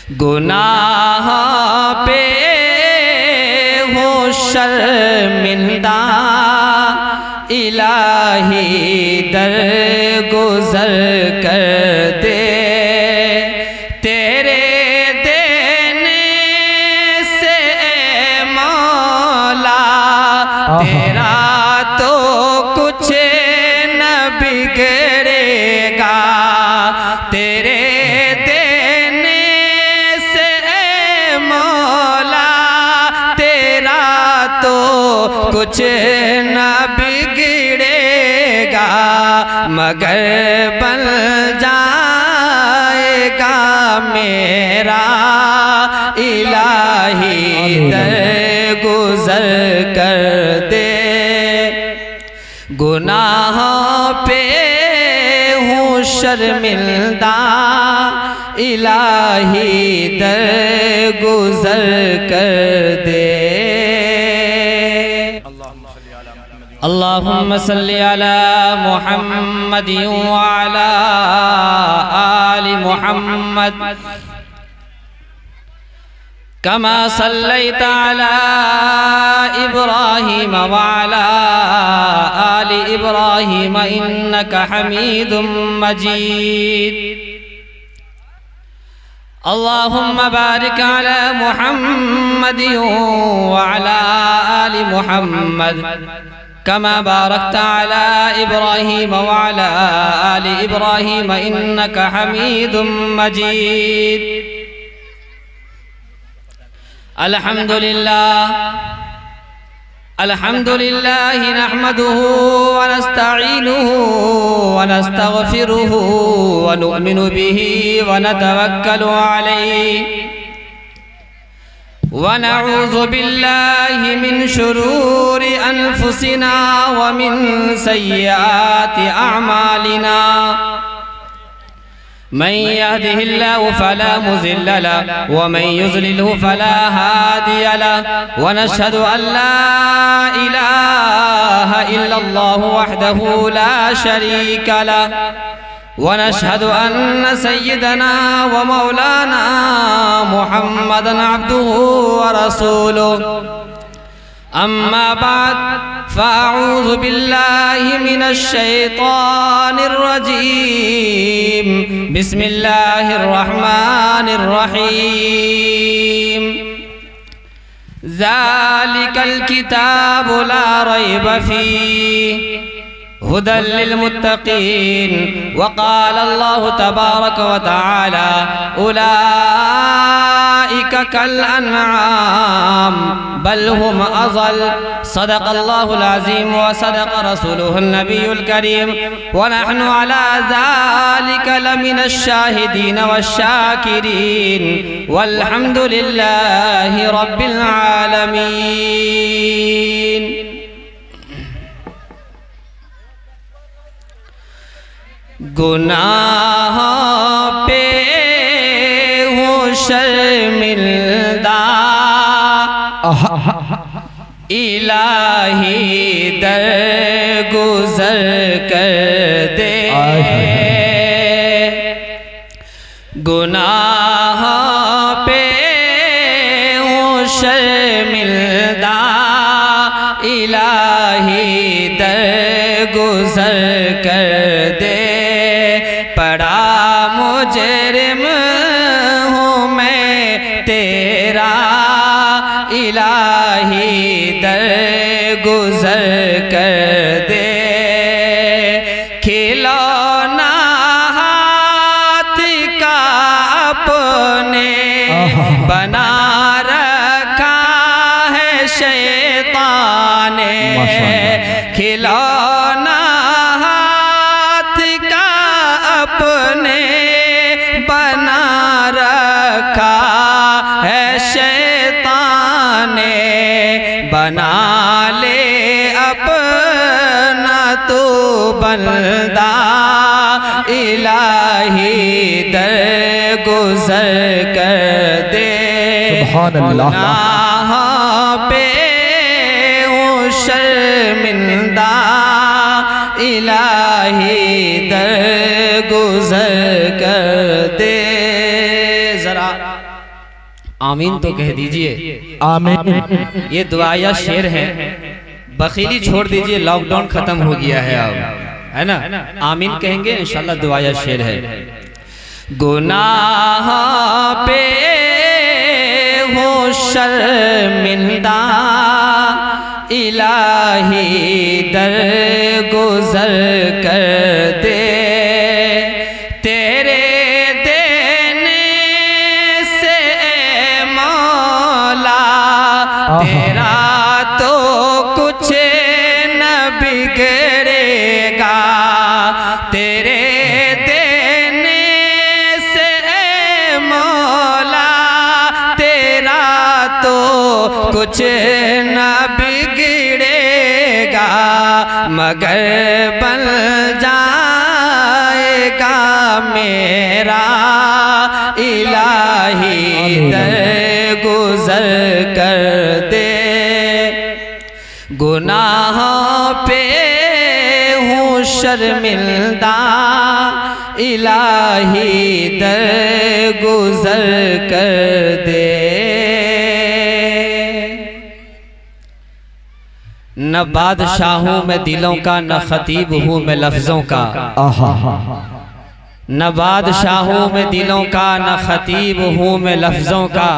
गुनाह पे हो शर्मिंदा, इलाही दर गुजर कर दे। तेरे देने से मौला तेरा तो कुछ न बिगड़ेगा। तेरे देने से मौला तेरा तो कुछ न बिगड़ेगा, मगर बन जाएगा मेरा इलाही दर गुजर कर दे। गुनाहों पे हूँ शर्मिंदा, इलाही दर गुजर कर दे। अल्लाहुम्मा सल्ली अला मुहम्मद व अला आलि मुहम्मद कमा सल्लैता अला इब्राहीम व अला आलि इब्राहीम इन्नका हमीदुम मजीद। अल्लाहुम्मा बारिक अला मुहम्मद व अला आलि मुहम्मद कमा बारकता अला इब्राहीम व अला आलि इब्राहीम इन्नका हमीदुम मजीद। अल्हम्दुलिल्लाह अल्हम्दुलिल्लाह नहमदुहु व नस्तईनुहु व नस्तगफिरुहु व नु'मिनु बिही व नतवक्कलु अलैहि व नऊज़ु बिल्लाहि मिन शुरूरि अनफुसिना व मिन सय्यिआति अअमालिना। मन यहदिहिल्लाहु फला मुज़िल्ल लहु व मन युज़लिलहु फला हादिय लहु। व नशहदु अन ला इलाहा इल्लल्लाहु वहदहु ला शरीका लहु व नशहदु अन्न सय्यिदना व मौलाना मुहम्मदन अब्दुहु व रसूलुहु। अम्मा बाद फ़अऊज़ु बिल्लाहि मिनश शैतानिर रजीम। बिस्मिल्लाहिर रहमानिर रहीम। ज़ालिकल किताबु ला रैब फ़ीहि हुदल लिलमुत्तक़ीन। वक़ाल अल्लाहु तबारक व तआला उलाइका कल अन्आम बल हुम अज़ल। सदक़ल्लाहुल अज़ीम व सदक़ रसूलुहुन नबियुल करीम व नहनु अला ज़ालिका लमिनश शाहिदीन वश्शाकिरीन वल्हम्दुलिल्लाहि रब्बिल आलमीन। गुनाह पे हूँ शर्मिंदा, इलाही दर गुजर कर दे। गुनाह पे हूँ शर्मिंदा, इलाही दर गुजर कर दे। बड़ा मुजरिम हूँ मैं तेरा, इलाही दर गुजर कर दे। खिलौना हाथ का अपने बना रखा है शैतान ने। खिलौना अपने बना रखा है शैतान ने। बना ले अपना तो बंदा, इलाही दर गुजर कर दे। गुनाह पे हूँ शर्मिंदा, इलाही दर गुजर कर दे। जरा आमीन तो कह दीजिए। आमीन। ये दुआया शेर है, बखीली छोड़ दीजिए, लॉकडाउन खत्म हो गया है अब, है ना। आमीन कहेंगे इंशाल्लाह। दुआया शेर है, गुनाह पे हो शर्मिंदा इलाही दर गुजर कर दे, तेरे देने से मौला तेरा तो कुछ न बिगड़ेगा, तेरे देने से मौला तेरा तो कुछ न बिगड़ेगा, मगर बन जाएगा मेरा इलाही दर गुजर कर दे, गुनाहों पे हूँ शर्मिंदा इलाही दर गुजर कर दे। न बादशाह हूँ मैं दिलों का, न खतीब हूँ मैं लफ्जों का, न बादशाह हूँ मैं दिलों का, न खतीब हूँ मैं लफ्जों का,